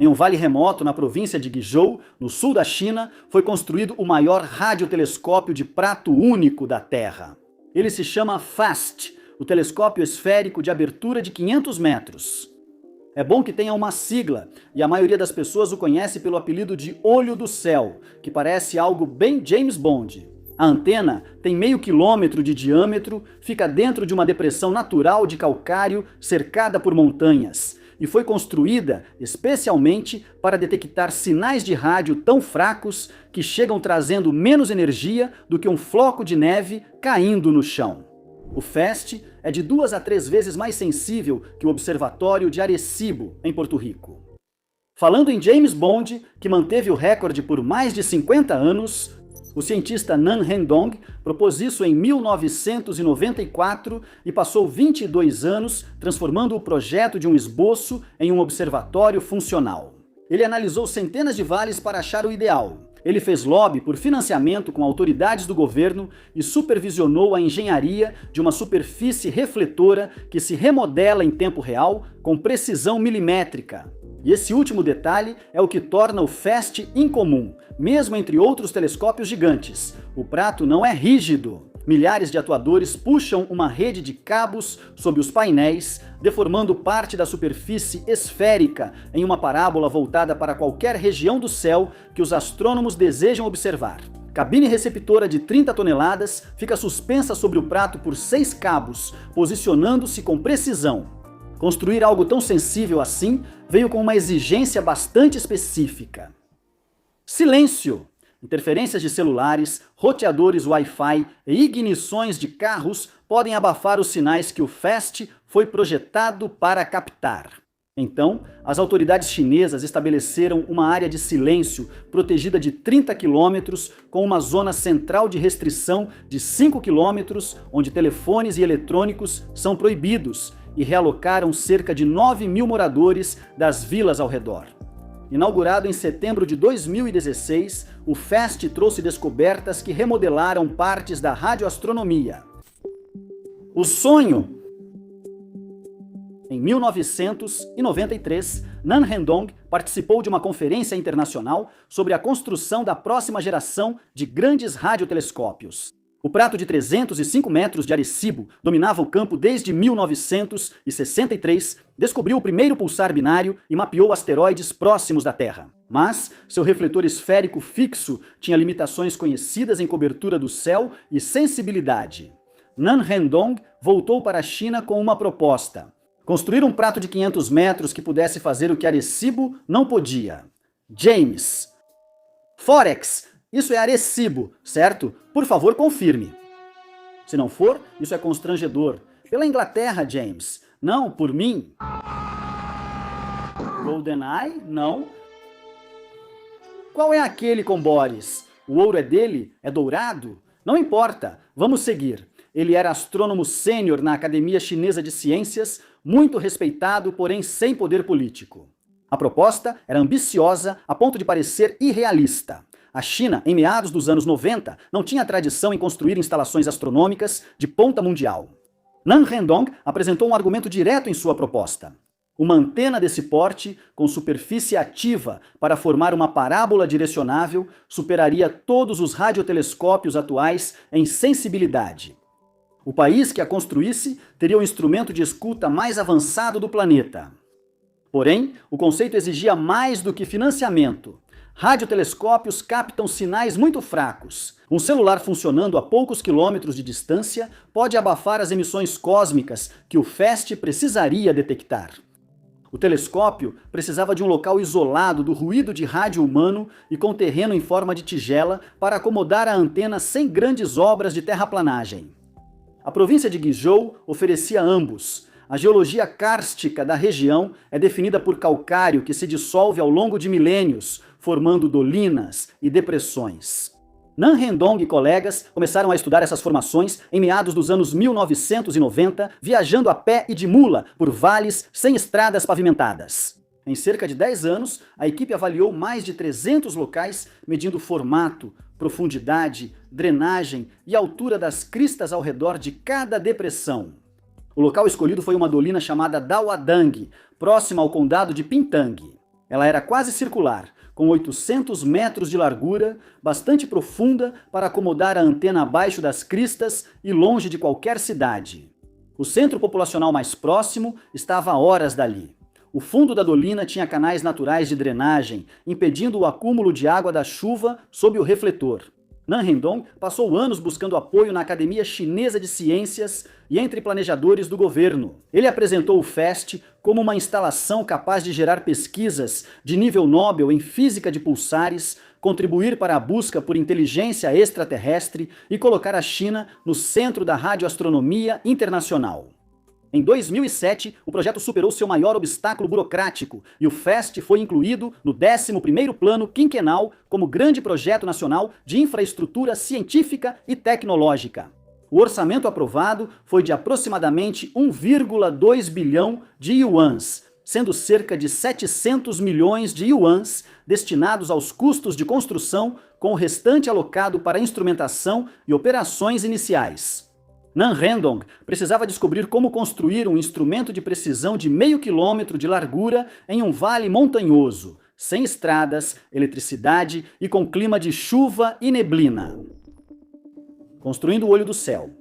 Em um vale remoto na província de Guizhou, no sul da China, foi construído o maior radiotelescópio de prato único da Terra. Ele se chama FAST, o telescópio esférico de abertura de 500 metros. É bom que tenha uma sigla, e a maioria das pessoas o conhece pelo apelido de Olho do Céu, que parece algo bem James Bond. A antena tem meio quilômetro de diâmetro, fica dentro de uma depressão natural de calcário cercada por montanhas, e foi construída especialmente para detectar sinais de rádio tão fracos que chegam trazendo menos energia do que um floco de neve caindo no chão. O FAST é de 2 a 3 vezes mais sensível que o Observatório de Arecibo, em Porto Rico. Falando em James Bond, que manteve o recorde por mais de 50 anos, o cientista Nan Hendong propôs isso em 1994 e passou 22 anos transformando o projeto de um esboço em um observatório funcional. Ele analisou centenas de vales para achar o ideal. Ele fez lobby por financiamento com autoridades do governo e supervisionou a engenharia de uma superfície refletora que se remodela em tempo real com precisão milimétrica. E esse último detalhe é o que torna o FAST incomum, mesmo entre outros telescópios gigantes. O prato não é rígido. Milhares de atuadores puxam uma rede de cabos sob os painéis, deformando parte da superfície esférica em uma parábola voltada para qualquer região do céu que os astrônomos desejam observar. Cabine receptora de 30 toneladas fica suspensa sobre o prato por 6 cabos, posicionando-se com precisão. Construir algo tão sensível assim veio com uma exigência bastante específica. Silêncio! Interferências de celulares, roteadores Wi-Fi e ignições de carros podem abafar os sinais que o FAST foi projetado para captar. Então, as autoridades chinesas estabeleceram uma área de silêncio protegida de 30 quilômetros com uma zona central de restrição de 5 quilômetros, onde telefones e eletrônicos são proibidos, e realocaram cerca de 9.000 moradores das vilas ao redor. Inaugurado em setembro de 2016, o FAST trouxe descobertas que remodelaram partes da radioastronomia. O sonho! Em 1993, Nan Hendong participou de uma conferência internacional sobre a construção da próxima geração de grandes radiotelescópios. O prato de 305 metros de Arecibo dominava o campo desde 1963, descobriu o primeiro pulsar binário e mapeou asteroides próximos da Terra. Mas seu refletor esférico fixo tinha limitações conhecidas em cobertura do céu e sensibilidade. Nan Hendong voltou para a China com uma proposta: construir um prato de 500 metros que pudesse fazer o que Arecibo não podia. James. Forex. Isso é Arecibo, certo? Por favor, confirme. Se não for, isso é constrangedor. Pela Inglaterra, James. Não, por mim. GoldenEye? Não. Qual é aquele com Boris? O ouro é dele? É dourado? Não importa. Vamos seguir. Ele era astrônomo sênior na Academia Chinesa de Ciências, muito respeitado, porém sem poder político. A proposta era ambiciosa a ponto de parecer irrealista. A China, em meados dos anos 90, não tinha tradição em construir instalações astronômicas de ponta mundial. Nan Hendong apresentou um argumento direto em sua proposta. Uma antena desse porte, com superfície ativa para formar uma parábola direcionável, superaria todos os radiotelescópios atuais em sensibilidade. O país que a construísse teria o instrumento de escuta mais avançado do planeta. Porém, o conceito exigia mais do que financiamento. Radiotelescópios captam sinais muito fracos. Um celular funcionando a poucos quilômetros de distância pode abafar as emissões cósmicas que o FAST precisaria detectar. O telescópio precisava de um local isolado do ruído de rádio humano e com terreno em forma de tigela para acomodar a antena sem grandes obras de terraplanagem. A província de Guizhou oferecia ambos. A geologia kárstica da região é definida por calcário que se dissolve ao longo de milênios, formando dolinas e depressões. Nan Hendong e colegas começaram a estudar essas formações em meados dos anos 1990, viajando a pé e de mula por vales sem estradas pavimentadas. Em cerca de 10 anos, a equipe avaliou mais de 300 locais, medindo formato, profundidade, drenagem e altura das cristas ao redor de cada depressão. O local escolhido foi uma dolina chamada Daoadang, próxima ao condado de Pintang. Ela era quase circular, com 800 metros de largura, bastante profunda para acomodar a antena abaixo das cristas e longe de qualquer cidade. O centro populacional mais próximo estava a horas dali. O fundo da dolina tinha canais naturais de drenagem, impedindo o acúmulo de água da chuva sob o refletor. Nan Rendong passou anos buscando apoio na Academia Chinesa de Ciências e entre planejadores do governo. Ele apresentou o FAST como uma instalação capaz de gerar pesquisas de nível Nobel em física de pulsares, contribuir para a busca por inteligência extraterrestre e colocar a China no centro da radioastronomia internacional. Em 2007, o projeto superou seu maior obstáculo burocrático e o FAST foi incluído no 11º Plano Quinquenal como grande projeto nacional de infraestrutura científica e tecnológica. O orçamento aprovado foi de aproximadamente 1,2 bilhão de yuans, sendo cerca de 700 milhões de yuans destinados aos custos de construção, com o restante alocado para instrumentação e operações iniciais. Nan Rendong precisava descobrir como construir um instrumento de precisão de meio quilômetro de largura em um vale montanhoso, sem estradas, eletricidade e com clima de chuva e neblina. Construindo o olho do céu.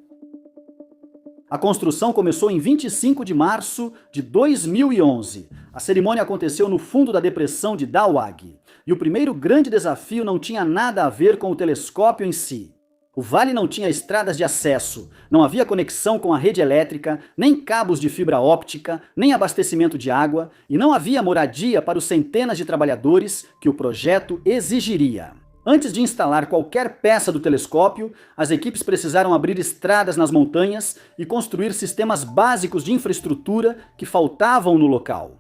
A construção começou em 25 de março de 2011. A cerimônia aconteceu no fundo da depressão de Dawag. E o primeiro grande desafio não tinha nada a ver com o telescópio em si. O vale não tinha estradas de acesso, não havia conexão com a rede elétrica, nem cabos de fibra óptica, nem abastecimento de água, e não havia moradia para os centenas de trabalhadores que o projeto exigiria. Antes de instalar qualquer peça do telescópio, as equipes precisaram abrir estradas nas montanhas e construir sistemas básicos de infraestrutura que faltavam no local.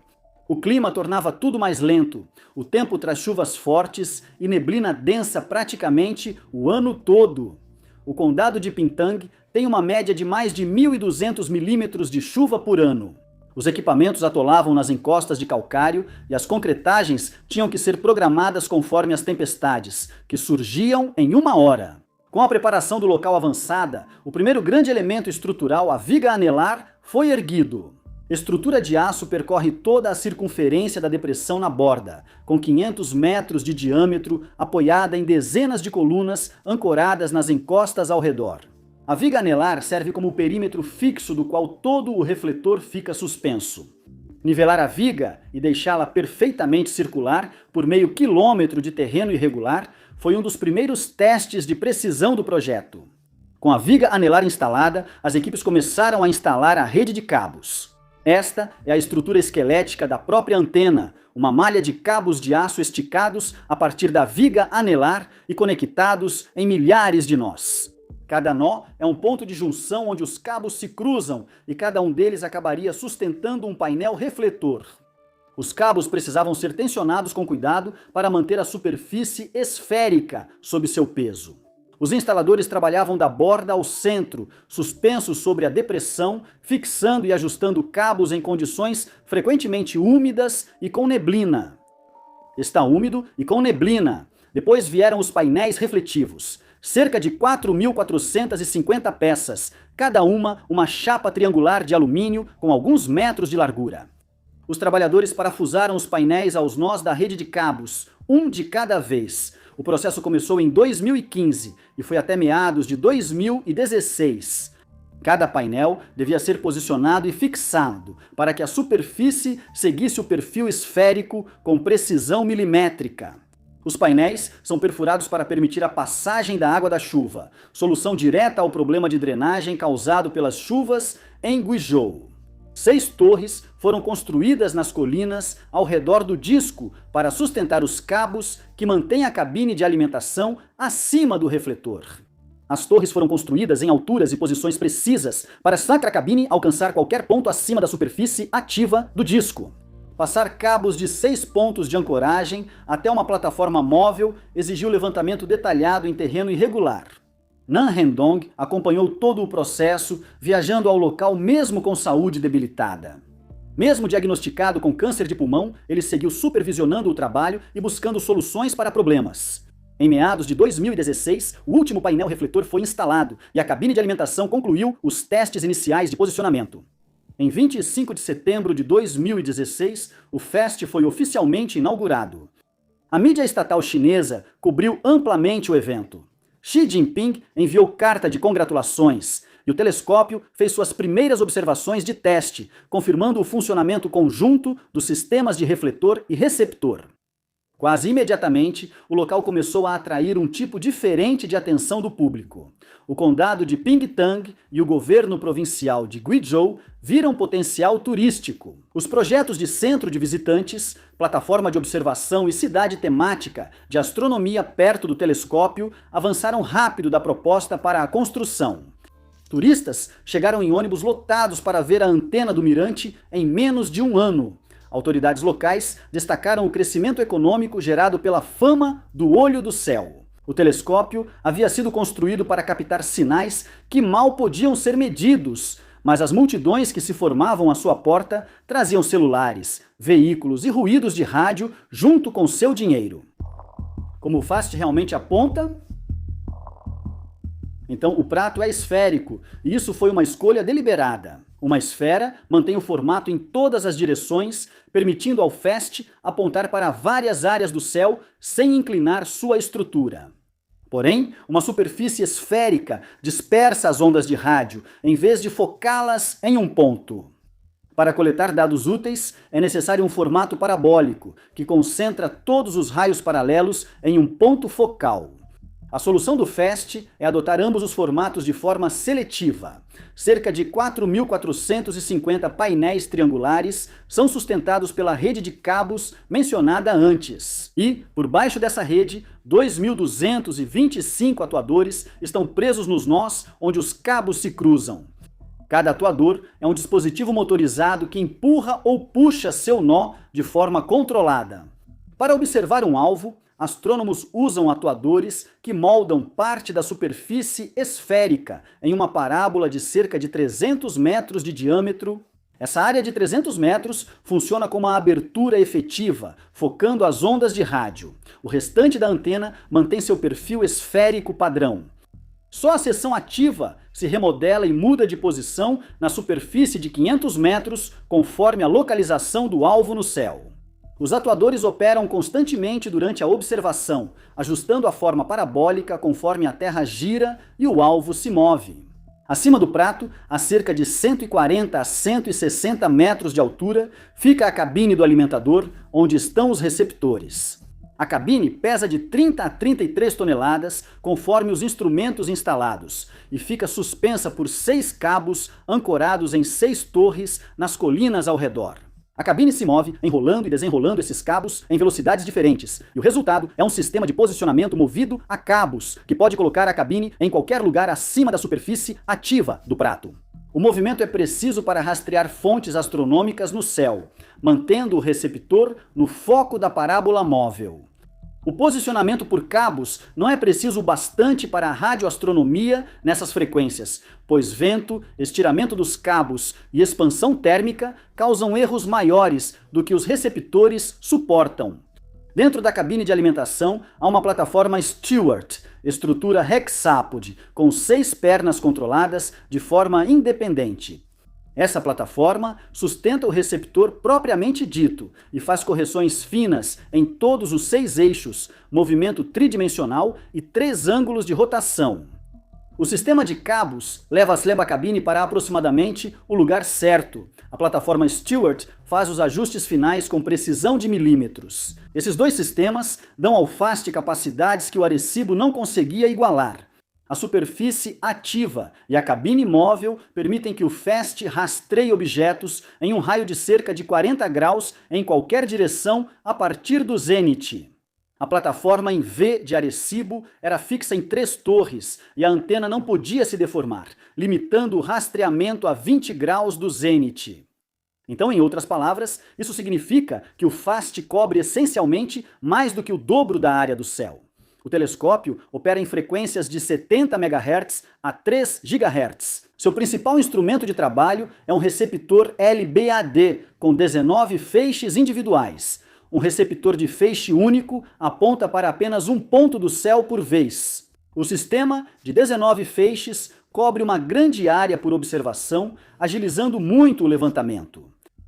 O clima tornava tudo mais lento, o tempo traz chuvas fortes e neblina densa praticamente o ano todo. O condado de Pintang tem uma média de mais de 1.200 milímetros de chuva por ano. Os equipamentos atolavam nas encostas de calcário e as concretagens tinham que ser programadas conforme as tempestades, que surgiam em 1 hora. Com a preparação do local avançada, o primeiro grande elemento estrutural, a viga anelar, foi erguido. Estrutura de aço percorre toda a circunferência da depressão na borda, com 500 metros de diâmetro, apoiada em dezenas de colunas ancoradas nas encostas ao redor. A viga anelar serve como perímetro fixo do qual todo o refletor fica suspenso. Nivelar a viga e deixá-la perfeitamente circular por meio quilômetro de terreno irregular foi um dos primeiros testes de precisão do projeto. Com a viga anelar instalada, as equipes começaram a instalar a rede de cabos. Esta é a estrutura esquelética da própria antena, uma malha de cabos de aço esticados a partir da viga anelar e conectados em milhares de nós. Cada nó é um ponto de junção onde os cabos se cruzam e cada um deles acabaria sustentando um painel refletor. Os cabos precisavam ser tensionados com cuidado para manter a superfície esférica sob seu peso. Os instaladores trabalhavam da borda ao centro, suspensos sobre a depressão, fixando e ajustando cabos em condições frequentemente úmidas e com neblina. Está úmido e com neblina. Depois vieram os painéis refletivos. Cerca de 4.450 peças, cada uma chapa triangular de alumínio com alguns metros de largura. Os trabalhadores parafusaram os painéis aos nós da rede de cabos, um de cada vez. O processo começou em 2015 e foi até meados de 2016. Cada painel devia ser posicionado e fixado para que a superfície seguisse o perfil esférico com precisão milimétrica. Os painéis são perfurados para permitir a passagem da água da chuva, solução direta ao problema de drenagem causado pelas chuvas em Guizhou. 6 torres foram construídas nas colinas ao redor do disco para sustentar os cabos que mantêm a cabine de alimentação acima do refletor. As torres foram construídas em alturas e posições precisas para a cabine alcançar qualquer ponto acima da superfície ativa do disco. Passar cabos de 6 pontos de ancoragem até uma plataforma móvel exigiu levantamento detalhado em terreno irregular. Nan Rendong acompanhou todo o processo, viajando ao local mesmo com saúde debilitada. Mesmo diagnosticado com câncer de pulmão, ele seguiu supervisionando o trabalho e buscando soluções para problemas. Em meados de 2016, o último painel refletor foi instalado e a cabine de alimentação concluiu os testes iniciais de posicionamento. Em 25 de setembro de 2016, o FAST foi oficialmente inaugurado. A mídia estatal chinesa cobriu amplamente o evento. Xi Jinping enviou carta de congratulações e o telescópio fez suas primeiras observações de teste, confirmando o funcionamento conjunto dos sistemas de refletor e receptor. Quase imediatamente, o local começou a atrair um tipo diferente de atenção do público. O condado de Pingtang e o governo provincial de Guizhou viram potencial turístico. Os projetos de centro de visitantes, plataforma de observação e cidade temática de astronomia perto do telescópio avançaram rápido da proposta para a construção. Turistas chegaram em ônibus lotados para ver a antena do mirante em menos de um ano. Autoridades locais destacaram o crescimento econômico gerado pela fama do olho do céu. O telescópio havia sido construído para captar sinais que mal podiam ser medidos, mas as multidões que se formavam à sua porta traziam celulares, veículos e ruídos de rádio junto com seu dinheiro. Como o FAST realmente aponta? Então, o prato é esférico, e isso foi uma escolha deliberada. Uma esfera mantém o formato em todas as direções, permitindo ao FAST apontar para várias áreas do céu sem inclinar sua estrutura. Porém, uma superfície esférica dispersa as ondas de rádio, em vez de focá-las em um ponto. Para coletar dados úteis, é necessário um formato parabólico, que concentra todos os raios paralelos em um ponto focal. A solução do FAST é adotar ambos os formatos de forma seletiva. Cerca de 4.450 painéis triangulares são sustentados pela rede de cabos mencionada antes. E, por baixo dessa rede, 2.225 atuadores estão presos nos nós onde os cabos se cruzam. Cada atuador é um dispositivo motorizado que empurra ou puxa seu nó de forma controlada. Para observar um alvo, astrônomos usam atuadores que moldam parte da superfície esférica em uma parábola de cerca de 300 metros de diâmetro. Essa área de 300 metros funciona como uma abertura efetiva, focando as ondas de rádio. O restante da antena mantém seu perfil esférico padrão. Só a seção ativa se remodela e muda de posição na superfície de 500 metros conforme a localização do alvo no céu. Os atuadores operam constantemente durante a observação, ajustando a forma parabólica conforme a Terra gira e o alvo se move. Acima do prato, a cerca de 140 a 160 metros de altura, fica a cabine do alimentador, onde estão os receptores. A cabine pesa de 30 a 33 toneladas, conforme os instrumentos instalados, e fica suspensa por 6 cabos ancorados em 6 torres nas colinas ao redor. A cabine se move enrolando e desenrolando esses cabos em velocidades diferentes, e o resultado é um sistema de posicionamento movido a cabos, que pode colocar a cabine em qualquer lugar acima da superfície ativa do prato. O movimento é preciso para rastrear fontes astronômicas no céu, mantendo o receptor no foco da parábola móvel. O posicionamento por cabos não é preciso o bastante para a radioastronomia nessas frequências, pois vento, estiramento dos cabos e expansão térmica causam erros maiores do que os receptores suportam. Dentro da cabine de alimentação há uma plataforma Stewart, estrutura hexápode, com 6 pernas controladas de forma independente. Essa plataforma sustenta o receptor propriamente dito e faz correções finas em todos os 6 eixos, movimento tridimensional e 3 ângulos de rotação. O sistema de cabos leva a slebacabine para aproximadamente o lugar certo. A plataforma Stewart faz os ajustes finais com precisão de milímetros. Esses 2 sistemas dão ao FAST capacidades que o Arecibo não conseguia igualar. A superfície ativa e a cabine móvel permitem que o FAST rastreie objetos em um raio de cerca de 40 graus em qualquer direção a partir do zênite. A plataforma em V de Arecibo era fixa em 3 torres e a antena não podia se deformar, limitando o rastreamento a 20 graus do zênite. Então, em outras palavras, isso significa que o FAST cobre essencialmente mais do que o dobro da área do céu. O telescópio opera em frequências de 70 MHz a 3 GHz. Seu principal instrumento de trabalho é um receptor LBAD com 19 feixes individuais. Um receptor de feixe único aponta para apenas um ponto do céu por vez. O sistema, de 19 feixes, cobre uma grande área por observação, agilizando muito o levantamento.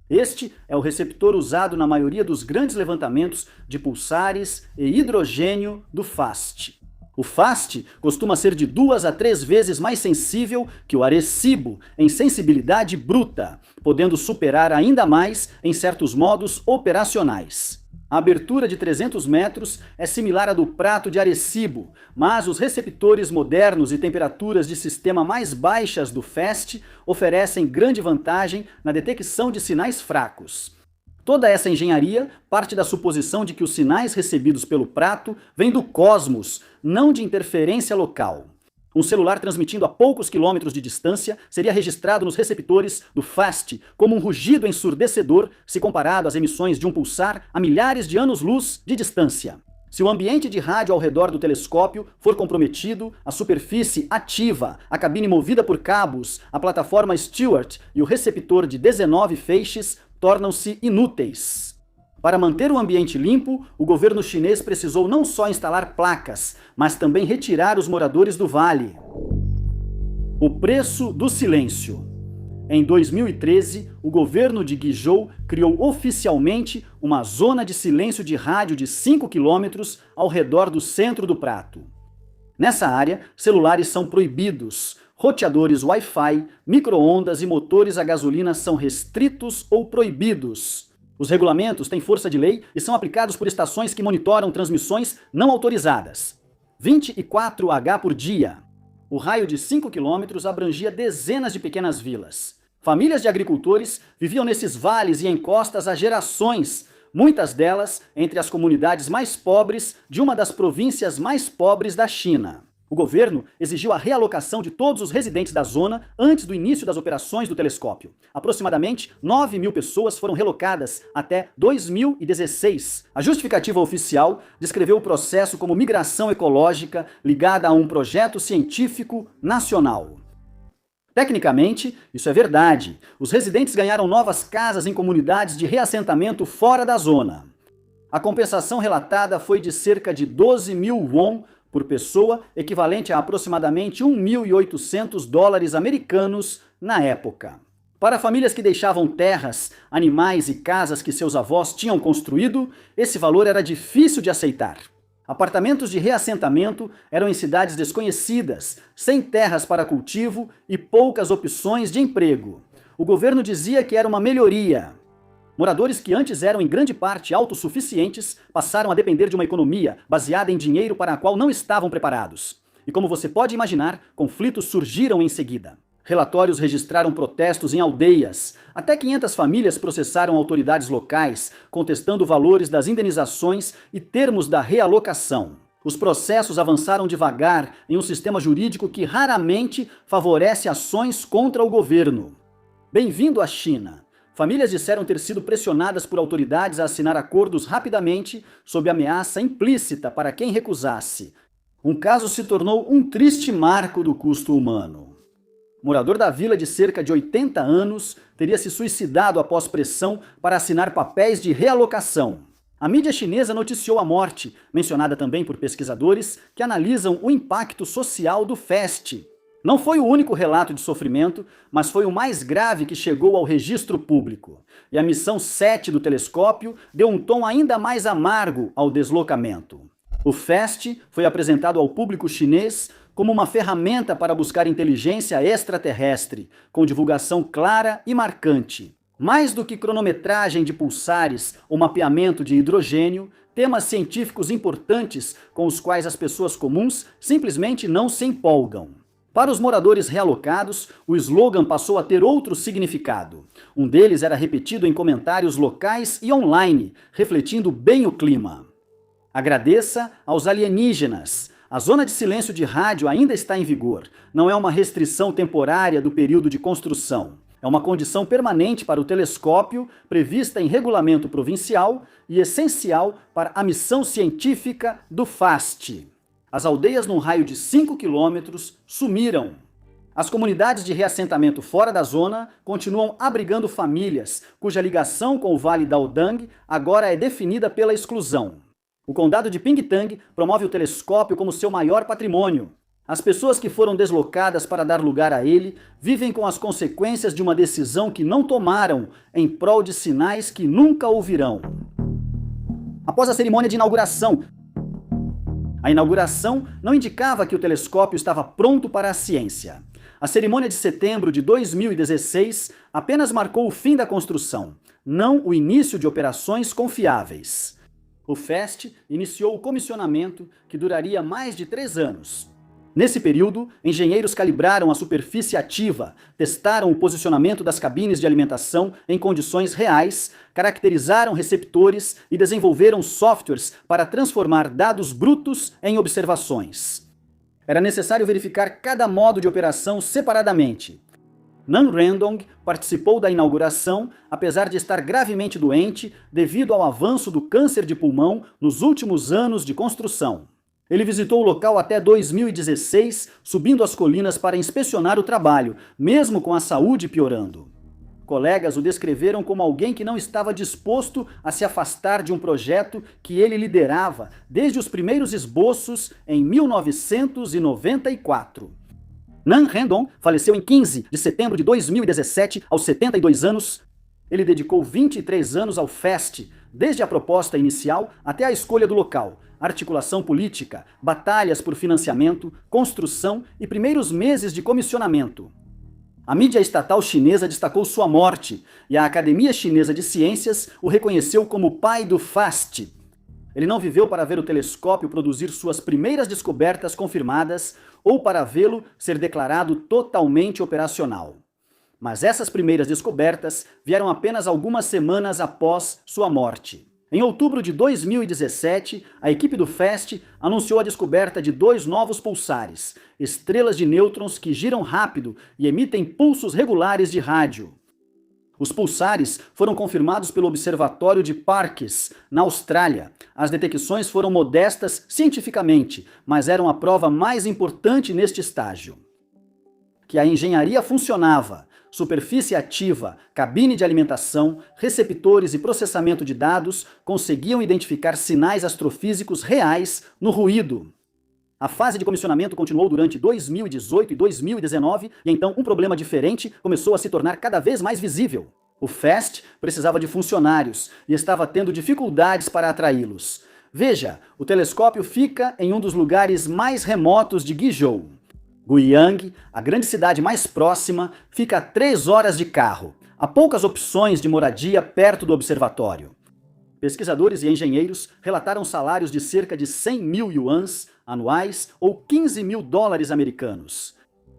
Este é o receptor usado na maioria dos grandes levantamentos de pulsares e hidrogênio do FAST. O FAST costuma ser de 2 a 3 vezes mais sensível que o Arecibo em sensibilidade bruta, podendo superar ainda mais em certos modos operacionais. A abertura de 300 metros é similar à do prato de Arecibo, mas os receptores modernos e temperaturas de sistema mais baixas do FAST oferecem grande vantagem na detecção de sinais fracos. Toda essa engenharia parte da suposição de que os sinais recebidos pelo prato vêm do cosmos, não de interferência local. Um celular transmitindo a poucos quilômetros de distância seria registrado nos receptores do FAST como um rugido ensurdecedor se comparado às emissões de um pulsar a milhares de anos-luz de distância. Se o ambiente de rádio ao redor do telescópio for comprometido, a superfície ativa, a cabine movida por cabos, a plataforma Stewart e o receptor de 19 feixes tornam-se inúteis. Para manter o ambiente limpo, o governo chinês precisou não só instalar placas, mas também retirar os moradores do vale. O preço do silêncio. Em 2013, o governo de Guizhou criou oficialmente uma zona de silêncio de rádio de 5 quilômetros ao redor do centro do prato. Nessa área, celulares são proibidos, roteadores Wi-Fi, micro-ondas e motores a gasolina são restritos ou proibidos. Os regulamentos têm força de lei e são aplicados por estações que monitoram transmissões não autorizadas. 24H por dia. O raio de 5 quilômetros abrangia dezenas de pequenas vilas. Famílias de agricultores viviam nesses vales e encostas há gerações, muitas delas entre as comunidades mais pobres de uma das províncias mais pobres da China. O governo exigiu a realocação de todos os residentes da zona antes do início das operações do telescópio. Aproximadamente 9.000 pessoas foram relocadas até 2016. A justificativa oficial descreveu o processo como migração ecológica ligada a um projeto científico nacional. Tecnicamente, isso é verdade. Os residentes ganharam novas casas em comunidades de reassentamento fora da zona. A compensação relatada foi de cerca de 12.000 won por pessoa, equivalente a aproximadamente 1.800 dólares americanos na época. Para famílias que deixavam terras, animais e casas que seus avós tinham construído, esse valor era difícil de aceitar. Apartamentos de reassentamento eram em cidades desconhecidas, sem terras para cultivo e poucas opções de emprego. O governo dizia que era uma melhoria. Moradores que antes eram em grande parte autossuficientes passaram a depender de uma economia baseada em dinheiro para a qual não estavam preparados. E como você pode imaginar, conflitos surgiram em seguida. Relatórios registraram protestos em aldeias. Até 500 famílias processaram autoridades locais, contestando valores das indenizações e termos da realocação. Os processos avançaram devagar em um sistema jurídico que raramente favorece ações contra o governo. Bem-vindo à China. Famílias disseram ter sido pressionadas por autoridades a assinar acordos rapidamente sob ameaça implícita para quem recusasse. Um caso se tornou um triste marco do custo humano. Morador da vila de cerca de 80 anos teria se suicidado após pressão para assinar papéis de realocação. A mídia chinesa noticiou a morte, mencionada também por pesquisadores que analisam o impacto social do FAST. Não foi o único relato de sofrimento, mas foi o mais grave que chegou ao registro público. E a missão 7 do telescópio deu um tom ainda mais amargo ao deslocamento. O FAST foi apresentado ao público chinês como uma ferramenta para buscar inteligência extraterrestre, com divulgação clara e marcante. Mais do que cronometragem de pulsares ou mapeamento de hidrogênio, temas científicos importantes com os quais as pessoas comuns simplesmente não se empolgam. Para os moradores realocados, o slogan passou a ter outro significado. Um deles era repetido em comentários locais e online, refletindo bem o clima. Agradeça aos alienígenas. A zona de silêncio de rádio ainda está em vigor. Não é uma restrição temporária do período de construção. É uma condição permanente para o telescópio, prevista em regulamento provincial e essencial para a missão científica do FAST. As aldeias num raio de 5 quilômetros sumiram. As comunidades de reassentamento fora da zona continuam abrigando famílias, cuja ligação com o Vale Daodang agora é definida pela exclusão. O condado de Pingtang promove o telescópio como seu maior patrimônio. As pessoas que foram deslocadas para dar lugar a ele vivem com as consequências de uma decisão que não tomaram em prol de sinais que nunca ouvirão. Após a cerimônia de inauguração, a inauguração não indicava que o telescópio estava pronto para a ciência. A cerimônia de setembro de 2016 apenas marcou o fim da construção, não o início de operações confiáveis. O FAST iniciou o comissionamento, que duraria mais de 3 anos. Nesse período, engenheiros calibraram a superfície ativa, testaram o posicionamento das cabines de alimentação em condições reais, caracterizaram receptores e desenvolveram softwares para transformar dados brutos em observações. Era necessário verificar cada modo de operação separadamente. Nan Rendong participou da inauguração, apesar de estar gravemente doente devido ao avanço do câncer de pulmão nos últimos anos de construção. Ele visitou o local até 2016, subindo as colinas para inspecionar o trabalho, mesmo com a saúde piorando. Colegas o descreveram como alguém que não estava disposto a se afastar de um projeto que ele liderava desde os primeiros esboços em 1994. Nan Rendong faleceu em 15 de setembro de 2017, aos 72 anos. Ele dedicou 23 anos ao FAST, desde a proposta inicial até a escolha do local, articulação política, batalhas por financiamento, construção e primeiros meses de comissionamento. A mídia estatal chinesa destacou sua morte e a Academia Chinesa de Ciências o reconheceu como o pai do FAST. Ele não viveu para ver o telescópio produzir suas primeiras descobertas confirmadas ou para vê-lo ser declarado totalmente operacional. Mas essas primeiras descobertas vieram apenas algumas semanas após sua morte. Em outubro de 2017, a equipe do FAST anunciou a descoberta de 2 novos pulsares, estrelas de nêutrons que giram rápido e emitem pulsos regulares de rádio. Os pulsares foram confirmados pelo Observatório de Parkes, na Austrália. As detecções foram modestas cientificamente, mas eram a prova mais importante neste estágio. Que a engenharia funcionava. Superfície ativa, cabine de alimentação, receptores e processamento de dados conseguiam identificar sinais astrofísicos reais no ruído. A fase de comissionamento continuou durante 2018 e 2019 e então um problema diferente começou a se tornar cada vez mais visível. O FAST precisava de funcionários e estava tendo dificuldades para atraí-los. Veja, o telescópio fica em um dos lugares mais remotos de Guizhou. Guiyang, a grande cidade mais próxima, fica a 3 horas de carro. Há poucas opções de moradia perto do observatório. Pesquisadores e engenheiros relataram salários de cerca de 100 mil yuans anuais ou 15 mil dólares americanos.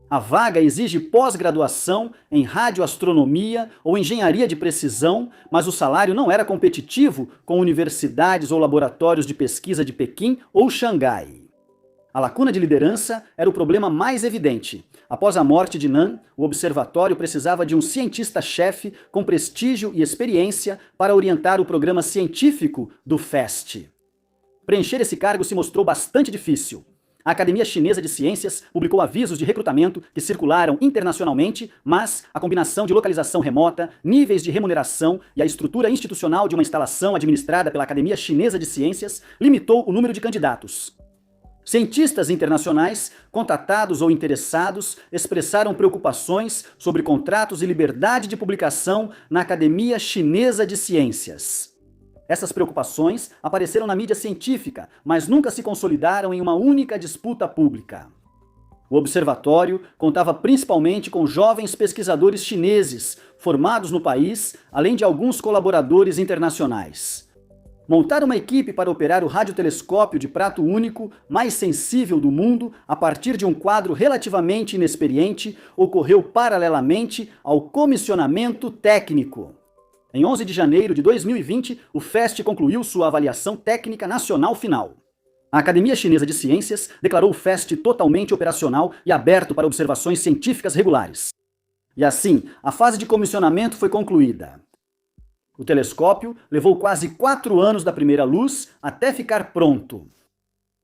A vaga exige pós-graduação em radioastronomia ou engenharia de precisão, mas o salário não era competitivo com universidades ou laboratórios de pesquisa de Pequim ou Xangai. A lacuna de liderança era o problema mais evidente. Após a morte de Nan, o observatório precisava de um cientista-chefe com prestígio e experiência para orientar o programa científico do FAST. Preencher esse cargo se mostrou bastante difícil. A Academia Chinesa de Ciências publicou avisos de recrutamento que circularam internacionalmente, mas a combinação de localização remota, níveis de remuneração e a estrutura institucional de uma instalação administrada pela Academia Chinesa de Ciências limitou o número de candidatos. Cientistas internacionais, contatados ou interessados, expressaram preocupações sobre contratos e liberdade de publicação na Academia Chinesa de Ciências. Essas preocupações apareceram na mídia científica, mas nunca se consolidaram em uma única disputa pública. O observatório contava principalmente com jovens pesquisadores chineses, formados no país, além de alguns colaboradores internacionais. Montar uma equipe para operar o radiotelescópio de prato único mais sensível do mundo a partir de um quadro relativamente inexperiente ocorreu paralelamente ao comissionamento técnico. Em 11 de janeiro de 2020, o FAST concluiu sua avaliação técnica nacional final. A Academia Chinesa de Ciências declarou o FAST totalmente operacional e aberto para observações científicas regulares. E assim, a fase de comissionamento foi concluída. O telescópio levou quase 4 anos da primeira luz até ficar pronto.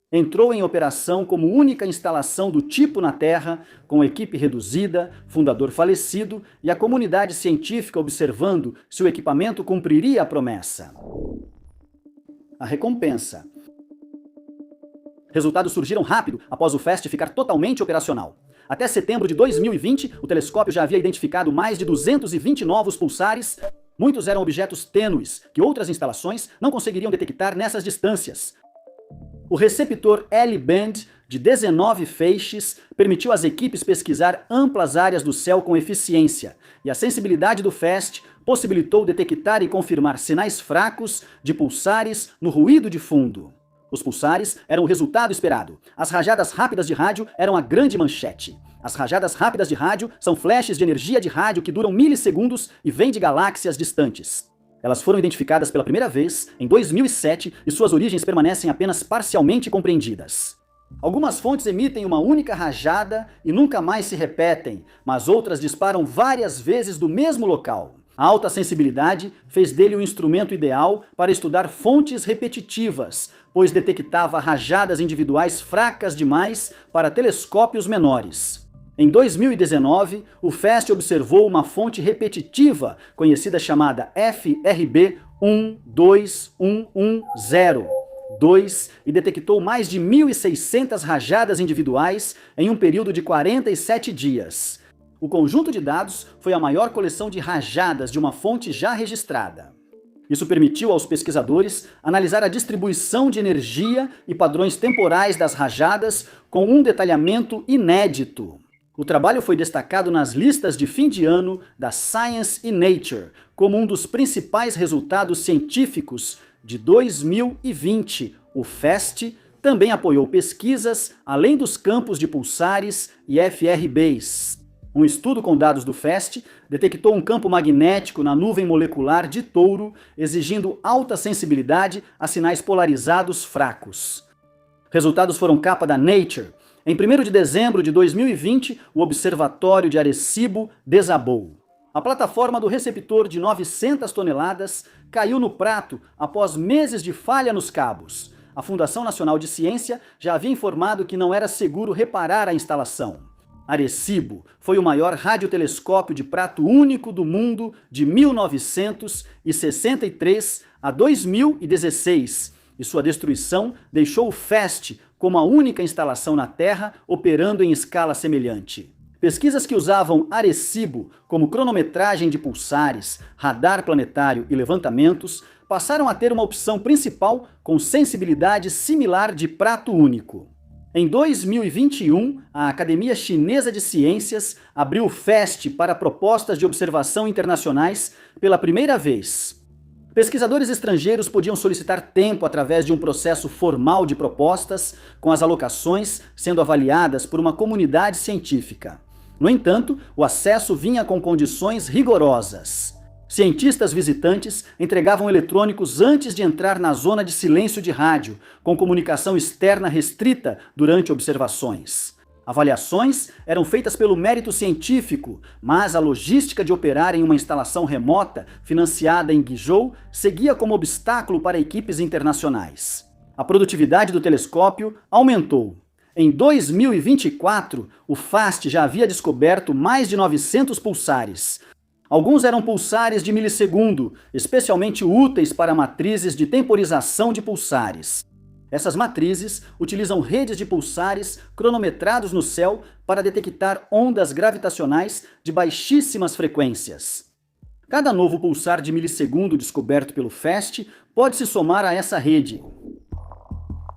Entrou em operação como única instalação do tipo na Terra, com equipe reduzida, fundador falecido e a comunidade científica observando se o equipamento cumpriria a promessa. A recompensa. Resultados surgiram rápido após o FAST ficar totalmente operacional. Até setembro de 2020, o telescópio já havia identificado mais de 220 novos pulsares. Muitos eram objetos tênues, que outras instalações não conseguiriam detectar nessas distâncias. O receptor L-band, de 19 feixes, permitiu às equipes pesquisar amplas áreas do céu com eficiência, e a sensibilidade do FAST possibilitou detectar e confirmar sinais fracos de pulsares no ruído de fundo. Os pulsares eram o resultado esperado. As rajadas rápidas de rádio eram a grande manchete. As rajadas rápidas de rádio são flashes de energia de rádio que duram milissegundos e vêm de galáxias distantes. Elas foram identificadas pela primeira vez em 2007 e suas origens permanecem apenas parcialmente compreendidas. Algumas fontes emitem uma única rajada e nunca mais se repetem, mas outras disparam várias vezes do mesmo local. A alta sensibilidade fez dele o instrumento ideal para estudar fontes repetitivas, pois detectava rajadas individuais fracas demais para telescópios menores. Em 2019, o FAST observou uma fonte repetitiva, conhecida chamada FRB 12110-2, e detectou mais de 1.600 rajadas individuais em um período de 47 dias. O conjunto de dados foi a maior coleção de rajadas de uma fonte já registrada. Isso permitiu aos pesquisadores analisar a distribuição de energia e padrões temporais das rajadas com um detalhamento inédito. O trabalho foi destacado nas listas de fim de ano da Science e Nature como um dos principais resultados científicos de 2020. O FAST também apoiou pesquisas além dos campos de pulsares e FRBs. Um estudo com dados do FAST detectou um campo magnético na nuvem molecular de touro, exigindo alta sensibilidade a sinais polarizados fracos. Resultados foram capa da Nature. Em 1º de dezembro de 2020, o Observatório de Arecibo desabou. A plataforma do receptor de 900 toneladas caiu no prato após meses de falha nos cabos. A Fundação Nacional de Ciência já havia informado que não era seguro reparar a instalação. Arecibo foi o maior radiotelescópio de prato único do mundo de 1963 a 2016, e sua destruição deixou o FAST como a única instalação na Terra operando em escala semelhante. Pesquisas que usavam Arecibo como cronometragem de pulsares, radar planetário e levantamentos passaram a ter uma opção principal com sensibilidade similar de prato único. Em 2021, a Academia Chinesa de Ciências abriu o FAST para propostas de observação internacionais pela primeira vez. Pesquisadores estrangeiros podiam solicitar tempo através de um processo formal de propostas, com as alocações sendo avaliadas por uma comunidade científica. No entanto, o acesso vinha com condições rigorosas. Cientistas visitantes entregavam eletrônicos antes de entrar na zona de silêncio de rádio, com comunicação externa restrita durante observações. Avaliações eram feitas pelo mérito científico, mas a logística de operar em uma instalação remota, financiada em Guizhou, seguia como obstáculo para equipes internacionais. A produtividade do telescópio aumentou. Em 2024, o FAST já havia descoberto mais de 900 pulsares. Alguns eram pulsares de milissegundo, especialmente úteis para matrizes de temporização de pulsares. Essas matrizes utilizam redes de pulsares cronometrados no céu para detectar ondas gravitacionais de baixíssimas frequências. Cada novo pulsar de milissegundo descoberto pelo FAST pode se somar a essa rede.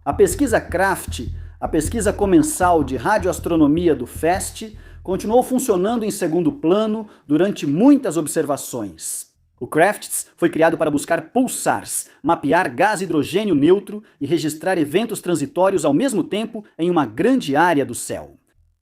A pesquisa CRAFT, a pesquisa comensal de radioastronomia do FAST, continuou funcionando em segundo plano durante muitas observações. O CRAFTS foi criado para buscar pulsars, mapear gás hidrogênio neutro e registrar eventos transitórios ao mesmo tempo em uma grande área do céu.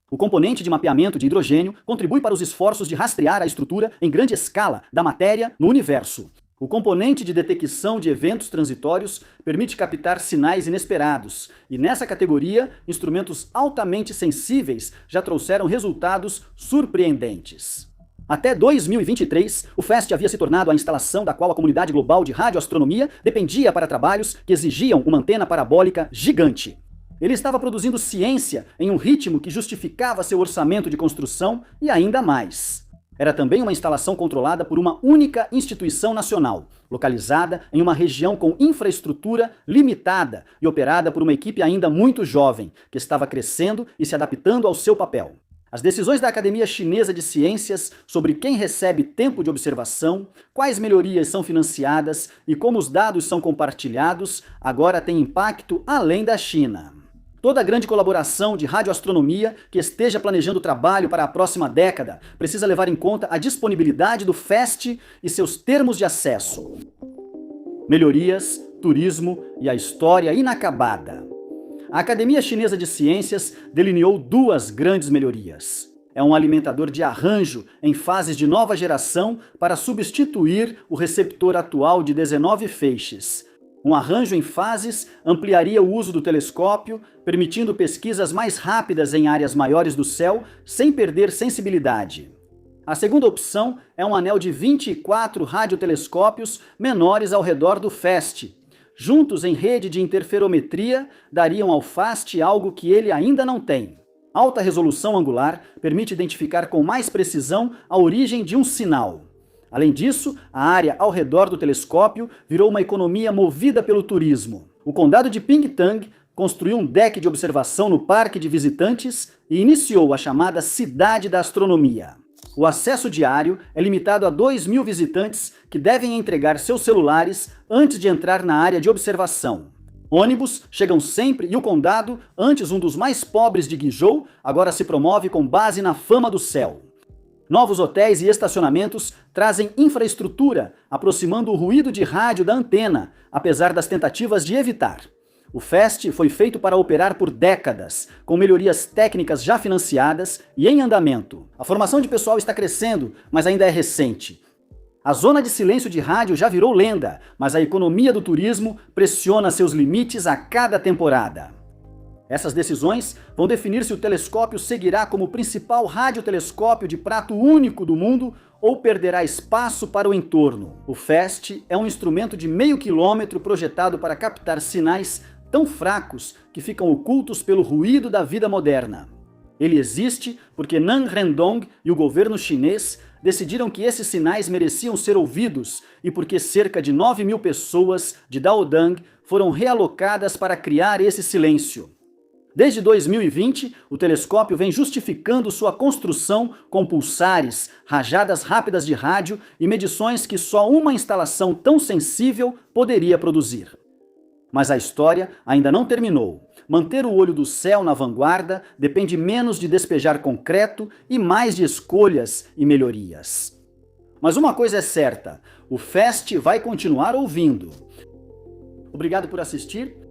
O componente de mapeamento de hidrogênio contribui para os esforços de rastrear a estrutura em grande escala da matéria no universo. O componente de detecção de eventos transitórios permite captar sinais inesperados, e nessa categoria, instrumentos altamente sensíveis já trouxeram resultados surpreendentes. Até 2023, o FAST havia se tornado a instalação da qual a comunidade global de radioastronomia dependia para trabalhos que exigiam uma antena parabólica gigante. Ele estava produzindo ciência em um ritmo que justificava seu orçamento de construção e ainda mais. Era também uma instalação controlada por uma única instituição nacional, localizada em uma região com infraestrutura limitada e operada por uma equipe ainda muito jovem, que estava crescendo e se adaptando ao seu papel. As decisões da Academia Chinesa de Ciências sobre quem recebe tempo de observação, quais melhorias são financiadas e como os dados são compartilhados, agora têm impacto além da China. Toda grande colaboração de radioastronomia que esteja planejando trabalho para a próxima década precisa levar em conta a disponibilidade do FAST e seus termos de acesso. Melhorias, turismo e a história inacabada. A Academia Chinesa de Ciências delineou duas grandes melhorias. É um alimentador de arranjo em fases de nova geração para substituir o receptor atual de 19 feixes. Um arranjo em fases ampliaria o uso do telescópio, permitindo pesquisas mais rápidas em áreas maiores do céu, sem perder sensibilidade. A segunda opção é um anel de 24 radiotelescópios menores ao redor do FAST. Juntos em rede de interferometria, dariam ao FAST algo que ele ainda não tem. Alta resolução angular permite identificar com mais precisão a origem de um sinal. Além disso, a área ao redor do telescópio virou uma economia movida pelo turismo. O condado de Pingtang construiu um deck de observação no parque de visitantes e iniciou a chamada Cidade da Astronomia. O acesso diário é limitado a 2.000 visitantes que devem entregar seus celulares antes de entrar na área de observação. Ônibus chegam sempre e o condado, antes um dos mais pobres de Guizhou, agora se promove com base na fama do céu. Novos hotéis e estacionamentos trazem infraestrutura, aproximando o ruído de rádio da antena, apesar das tentativas de evitar. O FAST foi feito para operar por décadas, com melhorias técnicas já financiadas e em andamento. A formação de pessoal está crescendo, mas ainda é recente. A zona de silêncio de rádio já virou lenda, mas a economia do turismo pressiona seus limites a cada temporada. Essas decisões vão definir se o telescópio seguirá como principal radiotelescópio de prato único do mundo ou perderá espaço para o entorno. O FAST é um instrumento de meio quilômetro projetado para captar sinais tão fracos que ficam ocultos pelo ruído da vida moderna. Ele existe porque Nan Rendong e o governo chinês decidiram que esses sinais mereciam ser ouvidos e porque cerca de 9.000 pessoas de Daodang foram realocadas para criar esse silêncio. Desde 2020, o telescópio vem justificando sua construção com pulsares, rajadas rápidas de rádio e medições que só uma instalação tão sensível poderia produzir. Mas a história ainda não terminou. Manter o olho do céu na vanguarda depende menos de despejar concreto e mais de escolhas e melhorias. Mas uma coisa é certa, o FAST vai continuar ouvindo. Obrigado por assistir.